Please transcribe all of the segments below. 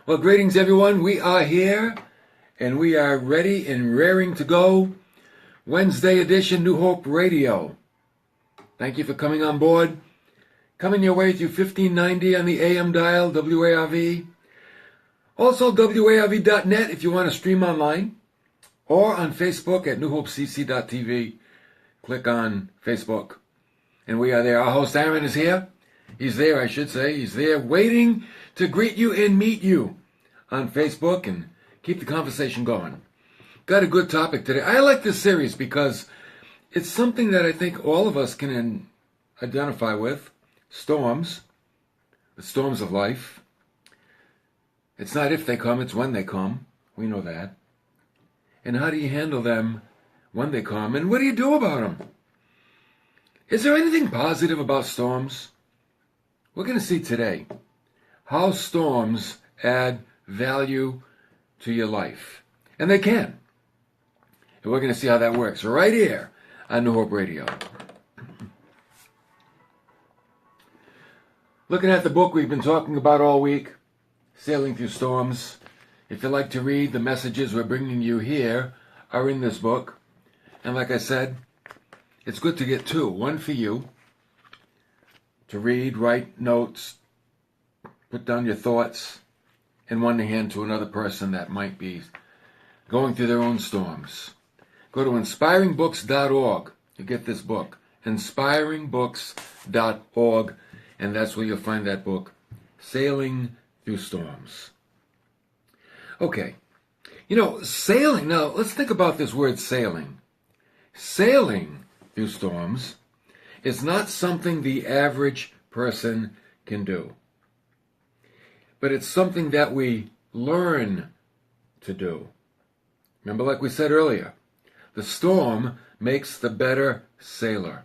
Well, greetings everyone. We are here and we are ready and raring to go. Wednesday edition, New Hope Radio. Thank you for coming on board. Coming your way through 1590 on the AM dial, WARV. Also WARV.net if you want to stream online. Or on Facebook at newhopecc.tv. Click on Facebook. And we are there. Our host Aaron is here. He's there, I should say. He's there waiting to greet you and meet you on Facebook and keep the conversation going. Got a good topic today. I like this series because it's something that I think all of us can identify with. Storms. The storms of life. It's not if they come, it's when they come. We know that. And how do you handle them when they come? And what do you do about them? Is there anything positive about storms? We're going to see today how storms add value to your life. And they can. And we're going to see how that works right here on New Hope Radio. Looking at the book we've been talking about all week, Sailing Through Storms. If you like to read, the messages we're bringing you here are in this book. And like I said, it's good to get two. One for you, to read, write notes, put down your thoughts, and one to hand to another person that might be going through their own storms. Go to inspiringbooks.org to get this book. Inspiringbooks.org, and that's where you'll find that book, Sailing Through Storms. Okay, sailing. Now, let's think about this word sailing. Sailing through storms is not something the average person can do. But it's something that we learn to do. Remember, like we said earlier, the storm makes the better sailor.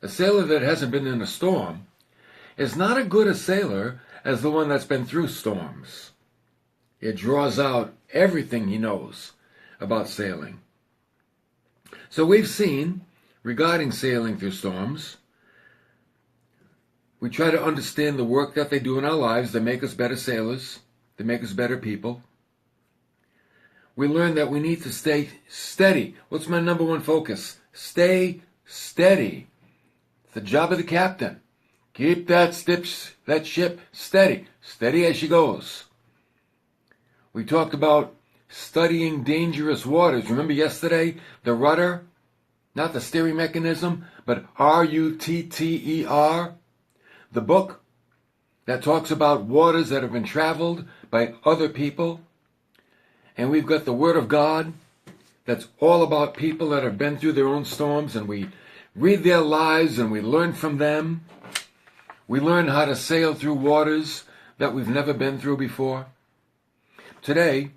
A sailor that hasn't been in a storm is not as good a sailor as the one that's been through storms. It draws out everything he knows about sailing. So we've seen, regarding sailing through storms, we try to understand the work that they do in our lives. They make us better sailors. They make us better people. We learn that we need to stay steady. What's my number one focus? Stay steady. It's the job of the captain. Keep that ship steady. Steady as she goes. We talked about studying dangerous waters. Remember yesterday, the rudder, not the steering mechanism, but R-U-T-T-E-R, the book that talks about waters that have been traveled by other people. And we've got the Word of God that's all about people that have been through their own storms, and we read their lives and we learn from them. We learn how to sail through waters that we've never been through before. Today,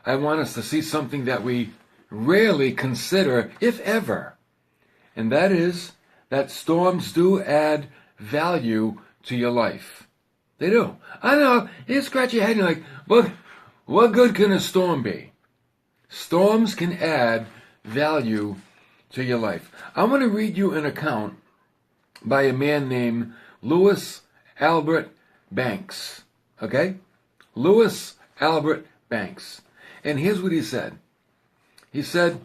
I want us to see something that we rarely consider, if ever, and that is that storms do add value to your life. They do. I know, you scratch your head and you're like, what good can a storm be? Storms can add value to your life. I want to read you an account by a man named Louis Albert Banks. Okay? Louis Albert Banks. And here's what he said. He said,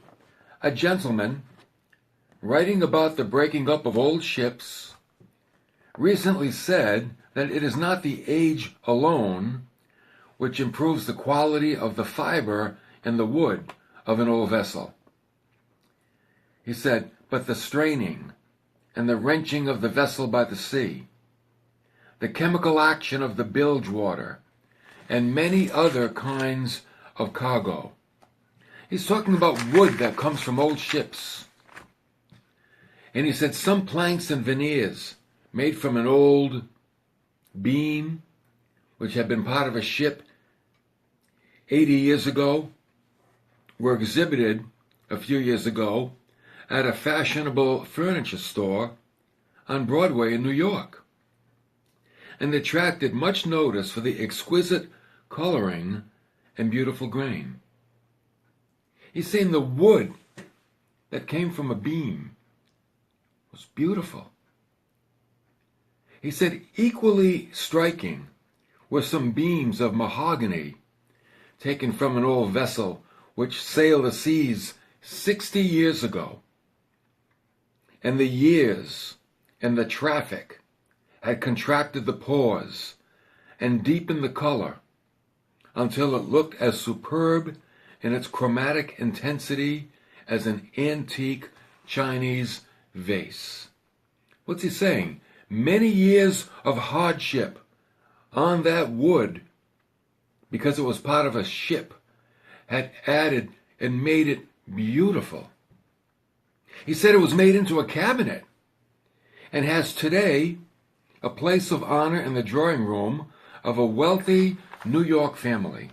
a gentleman writing about the breaking up of old ships recently said that it is not the age alone which improves the quality of the fiber and the wood of an old vessel. He said, but the straining and the wrenching of the vessel by the sea, the chemical action of the bilge water, and many other kinds of cargo. He's talking about wood that comes from old ships. And he said some planks and veneers made from an old beam, which had been part of a ship 80 years ago, were exhibited a few years ago at a fashionable furniture store on Broadway in New York, and attracted much notice for the exquisite coloring and beautiful grain. He's saying the wood that came from a beam was beautiful. He said equally striking were some beams of mahogany taken from an old vessel which sailed the seas 60 years ago. And the years and the traffic had contracted the pores and deepened the color until it looked as superb in its chromatic intensity as an antique Chinese vase. What's he saying? Many years of hardship on that wood, because it was part of a ship, had added and made it beautiful. He said it was made into a cabinet and has today a place of honor in the drawing room of a wealthy New York family.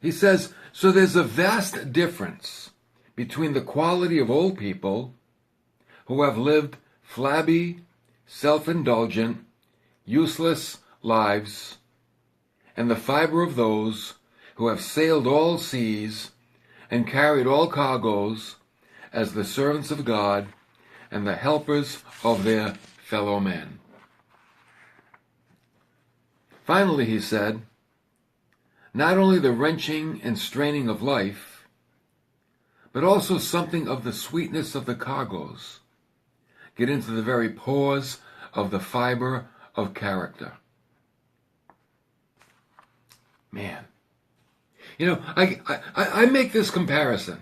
He says, so there's a vast difference between the quality of old people who have lived flabby, self-indulgent, useless lives, and the fiber of those who have sailed all seas and carried all cargoes as the servants of God and the helpers of their fellow men. Finally, he said, not only the wrenching and straining of life, but also something of the sweetness of the cargoes get into the very pores of the fiber of character. Man, I make this comparison.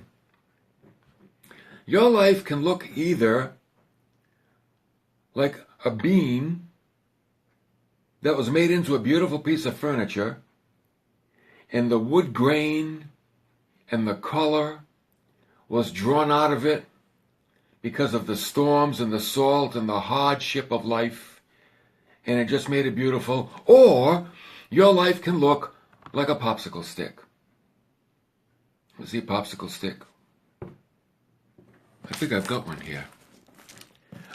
Your life can look either like a beam that was made into a beautiful piece of furniture, and the wood grain and the color was drawn out of it because of the storms and the salt and the hardship of life, and it just made it beautiful. Or your life can look like a popsicle stick. You see a popsicle stick? I think I've got one here.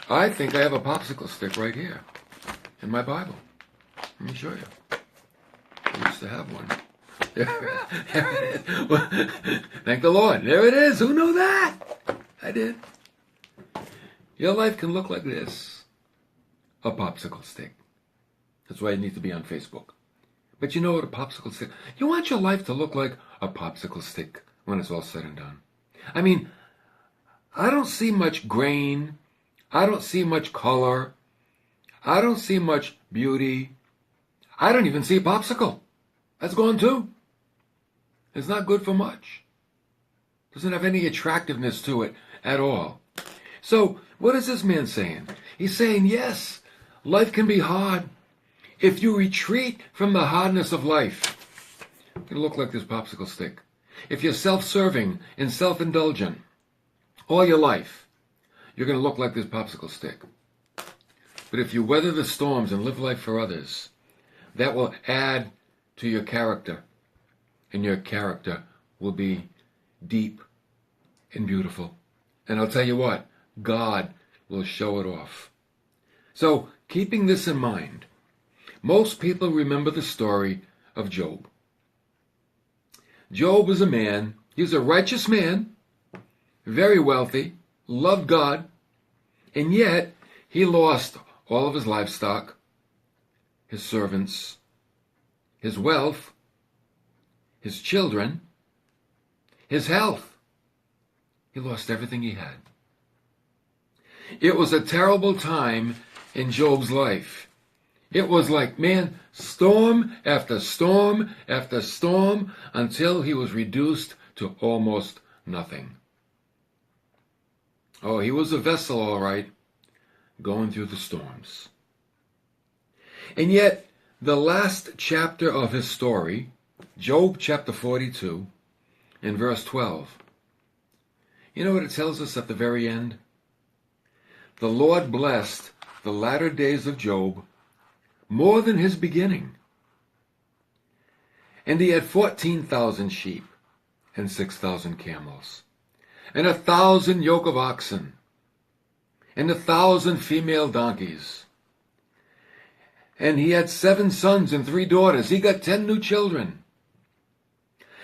I think I have a popsicle stick right here in my Bible. Let me show you. I used to have one. There it is. Well, thank the Lord. There it is. Who knew that? I did. Your life can look like this. A popsicle stick. That's why you need to be on Facebook. But you know what a popsicle stick... You want your life to look like a popsicle stick when it's all said and done. I mean, I don't see much grain. I don't see much color. I don't see much beauty. I don't even see a popsicle. That's gone too. It's not good for much. Doesn't have any attractiveness to it at all. So, what is this man saying? He's saying, yes, life can be hard. If you retreat from the hardness of life, it'll look like this popsicle stick. If you're self-serving and self-indulgent all your life, you're going to look like this popsicle stick. But if you weather the storms and live life for others, that will add to your character, and your character will be deep and beautiful. And I'll tell you what, God will show it off. So, keeping this in mind, most people remember the story of Job. Job was a man, he was a righteous man, very wealthy, loved God, and yet he lost all of his livestock, his servants, his wealth, his children, his health. He lost everything he had. It was a terrible time in Job's life. It was like, man, storm after storm after storm until he was reduced to almost nothing. Oh, he was a vessel, all right, going through the storms. And yet, the last chapter of his story, Job chapter 42, in verse 12, you know what it tells us at the very end? The Lord blessed the latter days of Job more than his beginning. And he had 14,000 sheep and 6,000 camels, and 1,000 yoke of oxen, and 1,000 female donkeys. And he had 7 sons and 3 daughters. He got 10 new children.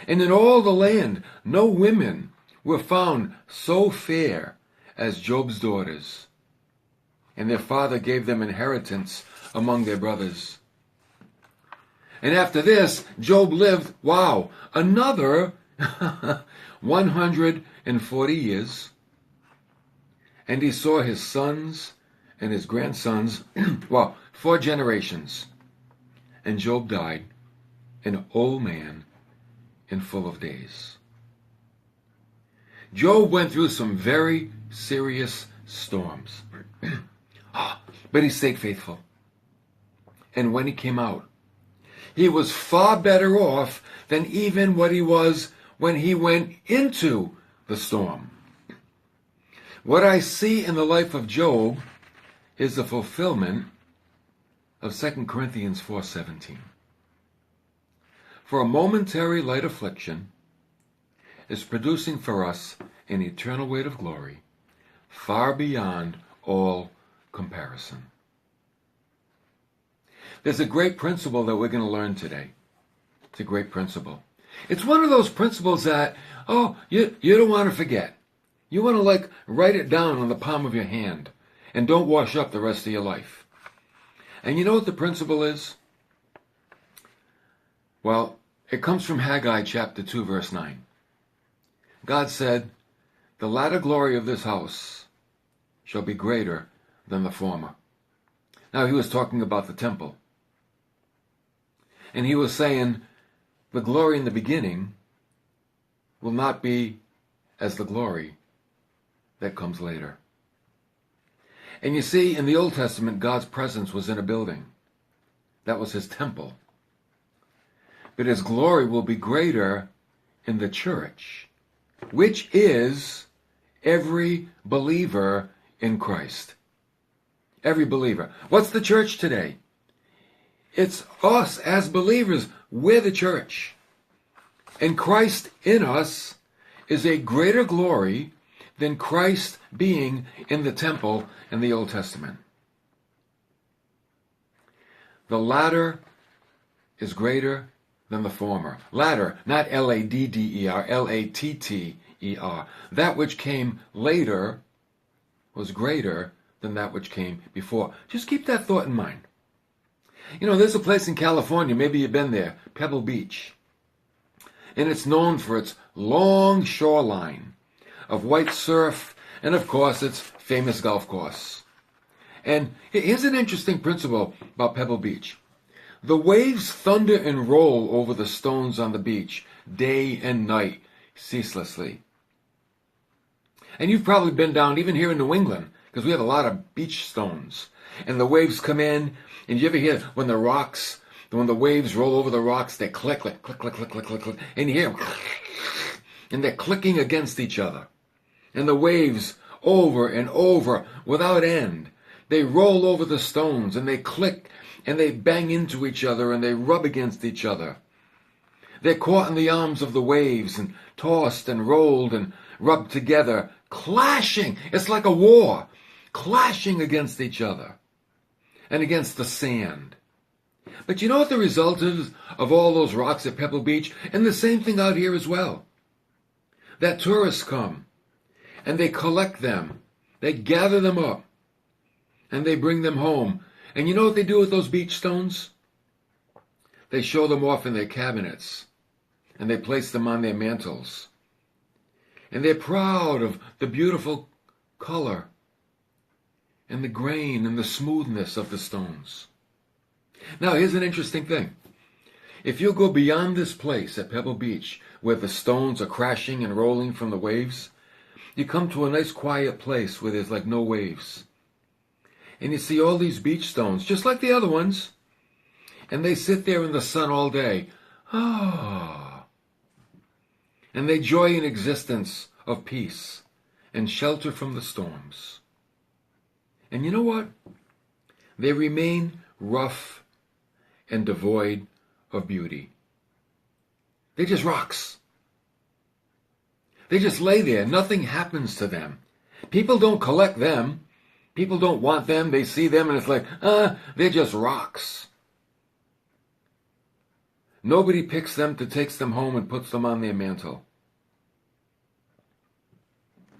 And in all the land, no women were found so fair as Job's daughters. And their father gave them inheritance among their brothers. And after this, Job lived, another 140 years. And he saw his sons and his grandsons, 4 generations. And Job died, an old man and full of days. Job went through some very serious storms. But he stayed faithful. And when he came out, he was far better off than even what he was when he went into the storm. What I see in the life of Job is the fulfillment of 2 Corinthians 4:17. For a momentary light affliction is producing for us an eternal weight of glory, far beyond all comparison. There's a great principle that we're going to learn today. It's a great principle. It's one of those principles that, you don't want to forget. You want to write it down on the palm of your hand and don't wash up the rest of your life. And you know what the principle is? Well, it comes from Haggai chapter 2, verse 9. God said, "The latter glory of this house shall be greater than the former." Now, he was talking about the temple. And he was saying, the glory in the beginning will not be as the glory that comes later. And you see, in the Old Testament, God's presence was in a building. That was his temple. But his glory will be greater in the church, which is every believer in Christ. Every believer. What's the church today? It's us as believers. We're the church. And Christ in us is a greater glory than Christ being in the temple in the Old Testament. The latter is greater than the former. Latter, not L-A-D-D-E-R, L-A-T-T-E-R. That which came later was greater than that which came before. Just keep that thought in mind. There's a place in California, maybe you've been there, Pebble Beach. And it's known for its long shoreline of white surf and, of course, its famous golf course. And here's an interesting principle about Pebble Beach. The waves thunder and roll over the stones on the beach day and night ceaselessly. And you've probably been down even here in New England, because we have a lot of beach stones. And the waves come in, and you ever hear when the waves roll over the rocks, they click, click, click, click, click, click, click, click, and you hear them, and they're clicking against each other. And the waves over and over without end. They roll over the stones, and they click, and they bang into each other, and they rub against each other. They're caught in the arms of the waves, and tossed and rolled and rubbed together, clashing. It's like a war, clashing against each other and against the sand. But you know what the result is of all those rocks at Pebble Beach? And the same thing out here as well. That tourists come and they collect them. They gather them up and they bring them home. And you know what they do with those beach stones? They show them off in their cabinets and they place them on their mantles. And they're proud of the beautiful color and the grain and the smoothness of the stones. Now, here's an interesting thing. If you go beyond this place at Pebble Beach, where the stones are crashing and rolling from the waves, you come to a nice quiet place where there's no waves. And you see all these beach stones, just like the other ones. And they sit there in the sun all day. And they joy in existence of peace and shelter from the storms. And you know what? They remain rough and devoid of beauty. They're just rocks. They just lay there. Nothing happens to them. People don't collect them. People don't want them. They see them and it's like, they're just rocks. Nobody picks them, takes them home and puts them on their mantle.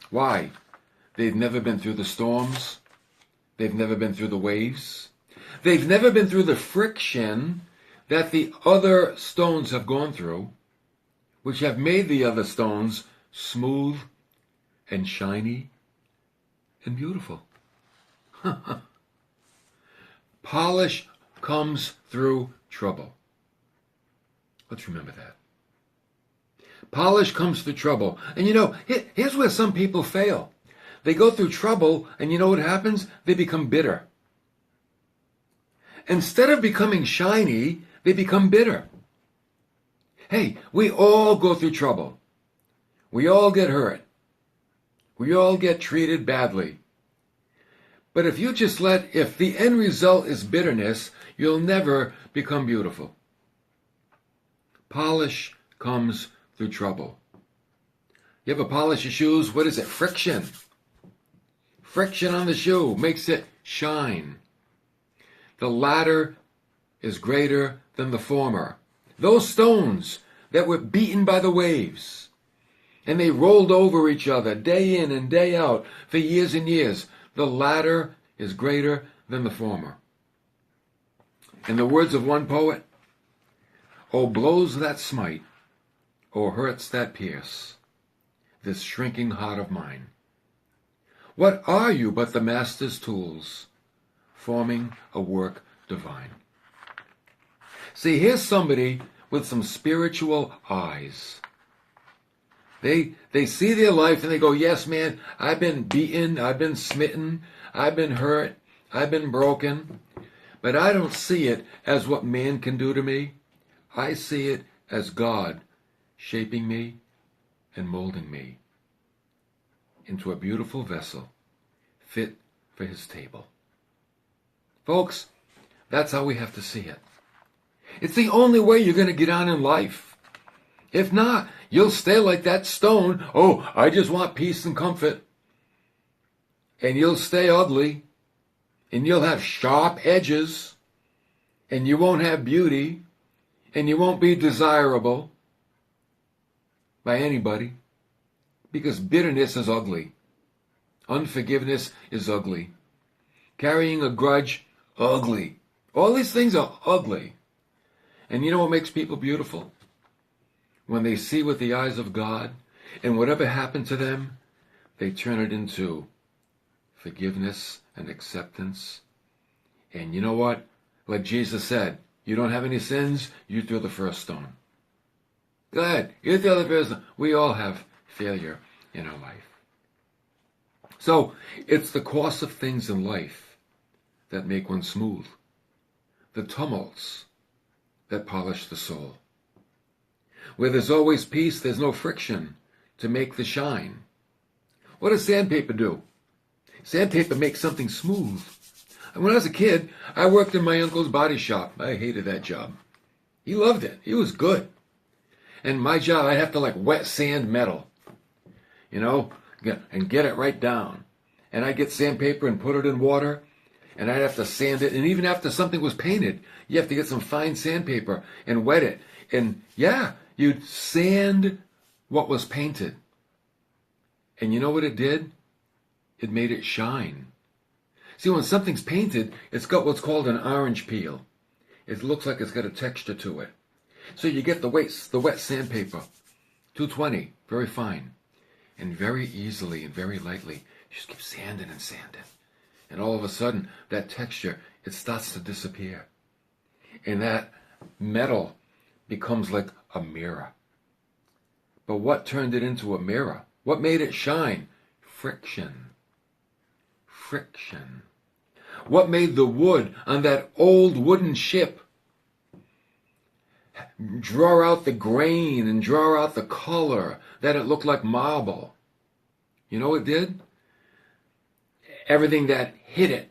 Why? They've never been through the storms. They've never been through the waves. They've never been through the friction that the other stones have gone through, which have made the other stones smooth and shiny and beautiful. Polish comes through trouble. Let's remember that. Polish comes through trouble. And here's where some people fail. They go through trouble, and you know what happens? They become bitter. Instead of becoming shiny, they become bitter. Hey, we all go through trouble. We all get hurt. We all get treated badly. But if the end result is bitterness, you'll never become beautiful. Polish comes through trouble. You ever polish your shoes? What is it? Friction. Friction on the shoe makes it shine. The latter is greater than the former. Those stones that were beaten by the waves, and they rolled over each other day in and day out for years and years, the latter is greater than the former. In the words of one poet, "Oh, blows that smite, oh, hurts that pierce, this shrinking heart of mine. What are you but the master's tools, forming a work divine?" See, here's somebody with some spiritual eyes. They see their life and they go, yes, man, I've been beaten, I've been smitten, I've been hurt, I've been broken, but I don't see it as what man can do to me. I see it as God shaping me and molding me into a beautiful vessel fit for his table. Folks, that's how we have to see it. It's the only way you're going to get on in life. If not, you'll stay like that stone. Oh, I just want peace and comfort. And you'll stay ugly. And you'll have sharp edges. And you won't have beauty. And you won't be desirable by anybody. Because bitterness is ugly. Unforgiveness is ugly. Carrying a grudge, ugly. All these things are ugly. And you know what makes people beautiful? When they see with the eyes of God, and whatever happened to them, they turn it into forgiveness and acceptance. And you know what? Like Jesus said, you don't have any sins, you throw the first stone. Go ahead, you throw the first stone. We all have failure in our life. So, it's the course of things in life that make one smooth. The tumults that polish the soul. Where there's always peace, there's no friction to make the shine. What does sandpaper do? Sandpaper makes something smooth. And when I was a kid, I worked in my uncle's body shop. I hated that job. He loved it. He was good. And my job, I'd have to wet sand metal, and get it right down. And I'd get sandpaper and put it in water, and I'd have to sand it. And even after something was painted, you have to get some fine sandpaper and wet it. And yeah, you'd sand what was painted. And you know what it did? It made it shine. See, when something's painted, it's got what's called an orange peel. It looks like it's got a texture to it. So you get the wet sandpaper, 220, very fine. And very easily and very lightly, you just keep sanding and sanding. And all of a sudden, that texture, it starts to disappear. And that metal becomes like a mirror. But what turned it into a mirror? What made it shine? Friction. Friction. What made the wood on that old wooden ship draw out the grain and draw out the color that it looked like marble? You know what it did? Everything that hit it,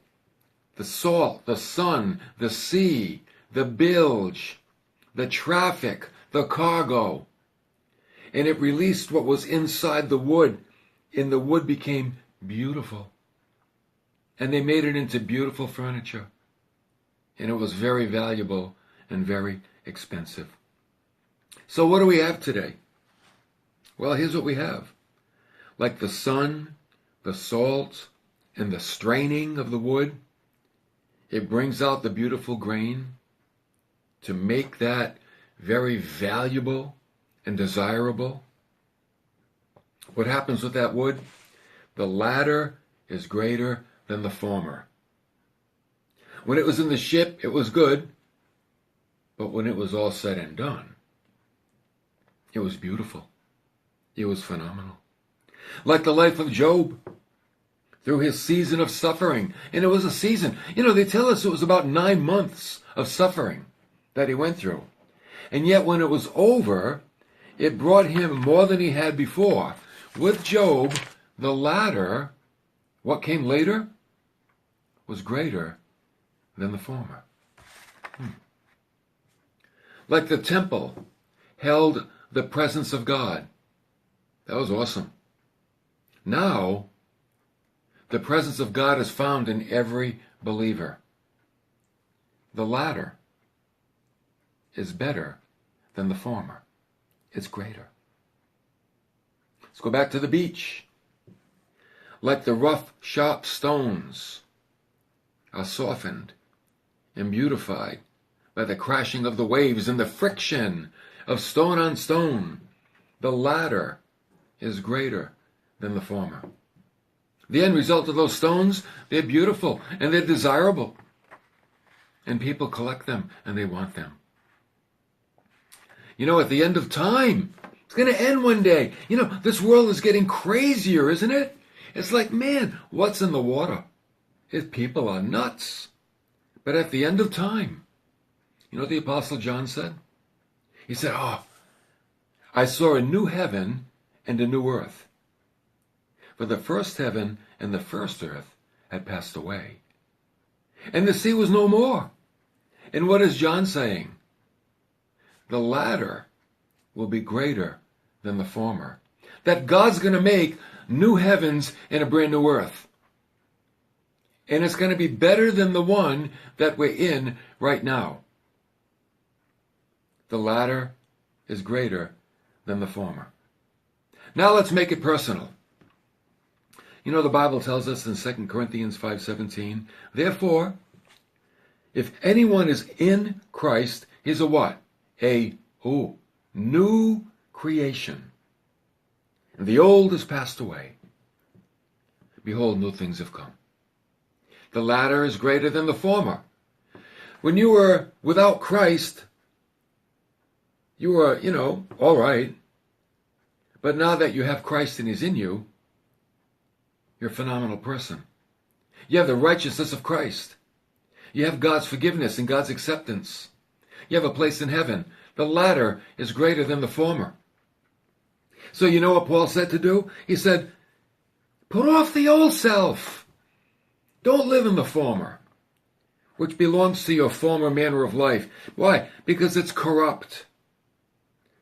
the salt, the sun, the sea, the bilge, the traffic, the cargo, and it released what was inside the wood, and the wood became beautiful. And they made it into beautiful furniture. And it was very valuable and very expensive. So what do we have today? Well, here's what we have. Like the sun, the salt, and the straining of the wood, It brings out the beautiful grain to make that very valuable and desirable. What happens with that wood? The latter is greater than the former. When it was in the ship, it was good, but when it was all said and done, it was beautiful. It was phenomenal. Like the life of Job, through his season of suffering. And it was a season. They tell us it was about 9 months of suffering that he went through. And yet when it was over, it brought him more than he had before. With Job, the latter, what came later, was greater than the former. Like the temple held the presence of God. That was awesome. Now, the presence of God is found in every believer. The latter is better than the former. It's greater. Let's go back to the beach. Like the rough, sharp stones are softened and beautified by the crashing of the waves and the friction of stone on stone, the latter is greater than the former. The end result of those stones, they're beautiful and they're desirable. And people collect them and they want them. At the end of time, it's going to end one day. This world is getting crazier, isn't it? It's like, man, what's in the water? People are nuts. But at the end of time, what the Apostle John said? He said, I saw a new heaven and a new earth. For the first heaven and the first earth had passed away. And the sea was no more. And what is John saying? The latter will be greater than the former. That God's going to make new heavens and a brand new earth. And it's going to be better than the one that we're in right now. The latter is greater than the former. Now let's make it personal. The Bible tells us in 2 Corinthians 5:17, therefore, if anyone is in Christ, he's a what? A new creation. And the old has passed away. Behold, new things have come. The latter is greater than the former. When you were without Christ, you were, all right. But now that you have Christ and he's in you, you're a phenomenal person. You have the righteousness of Christ. You have God's forgiveness and God's acceptance. You have a place in heaven. The latter is greater than the former. So you know what Paul said to do? He said, put off the old self. Don't live in the former, which belongs to your former manner of life. Why? Because it's corrupt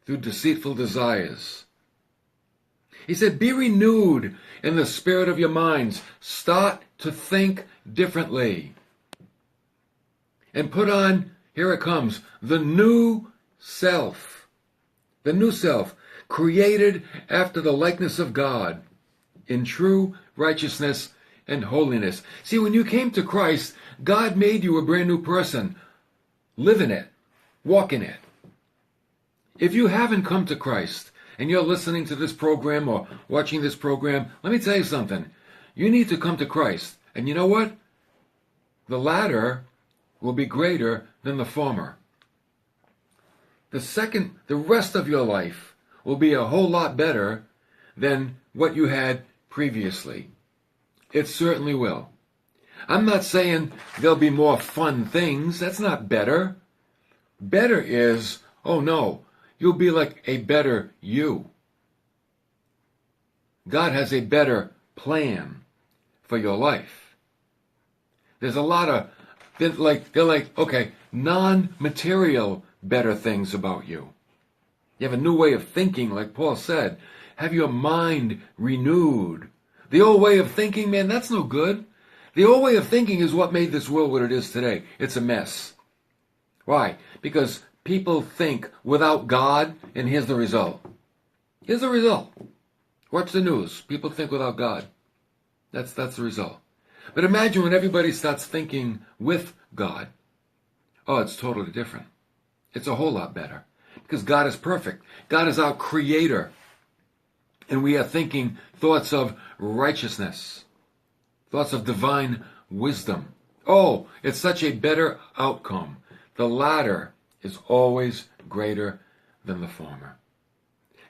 through deceitful desires. He said, be renewed in the spirit of your minds. Start to think differently. And put on, here it comes, the new self. The new self, created after the likeness of God, in true righteousness and holiness. See, when you came to Christ, God made you a brand new person. Live in it. Walk in it. If you haven't come to Christ, and you're listening to this program or watching this program, let me tell you something. You need to come to Christ. And you know what? The latter will be greater than the former. The rest of your life will be a whole lot better than what you had previously. It certainly will. I'm not saying there'll be more fun things. That's not better. Better is, oh no, you'll be like a better you. God has a better plan for your life. There's a lot of, they're like, okay, non-material better things about you. You have a new way of thinking, like Paul said. Have your mind renewed. The old way of thinking, man, that's no good. The old way of thinking is what made this world what it is today. It's a mess. Why? Because people think without God, and here's the result. Here's the result. Watch the news. People think without God. That's the result. But imagine when everybody starts thinking with God. Oh, it's totally different. It's a whole lot better. Because God is perfect. God is our creator. And we are thinking thoughts of righteousness. Thoughts of divine wisdom. Oh, it's such a better outcome. The latter is always greater than the former.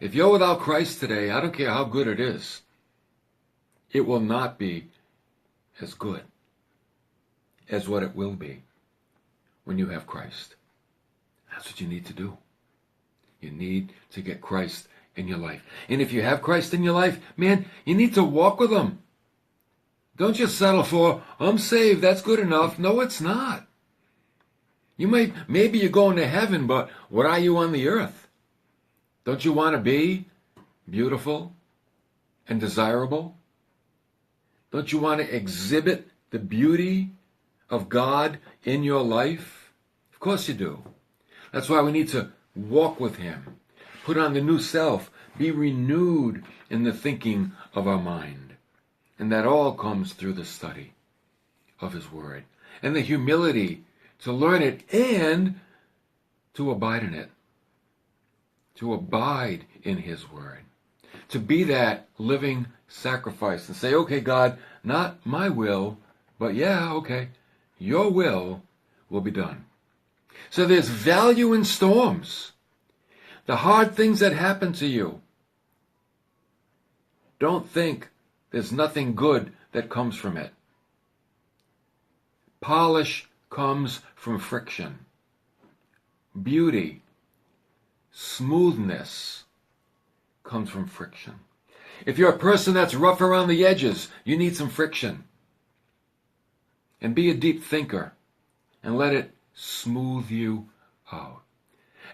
If you're without Christ today, I don't care how good it is, it will not be as good as what it will be when you have Christ. That's what you need to do. You need to get Christ in your life. And if you have Christ in your life, man, you need to walk with him. Don't just settle for, I'm saved, that's good enough. No, it's not. Maybe you're going to heaven, but what are you on the earth? Don't you want to be beautiful and desirable? Don't you want to exhibit the beauty of God in your life? Of course you do. That's why we need to walk with him. Put on the new self. Be renewed in the thinking of our mind. And that all comes through the study of his word. And the humility to learn it and to abide in it. To abide in his word. To be that living sacrifice and say, okay, God, not my will, but yeah, okay, your will be done. So there's value in storms. The hard things that happen to you. Don't think there's nothing good that comes from it. Polish comes from friction. Beauty, smoothness comes from friction. If you're a person that's rough around the edges, you need some friction. And be a deep thinker and let it smooth you out.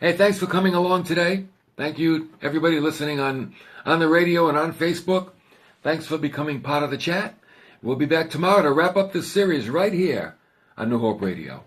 Hey, thanks for coming along today. Thank you, everybody listening on the radio and on Facebook. Thanks for becoming part of the chat. We'll be back tomorrow to wrap up this series right here on New Hope Radio.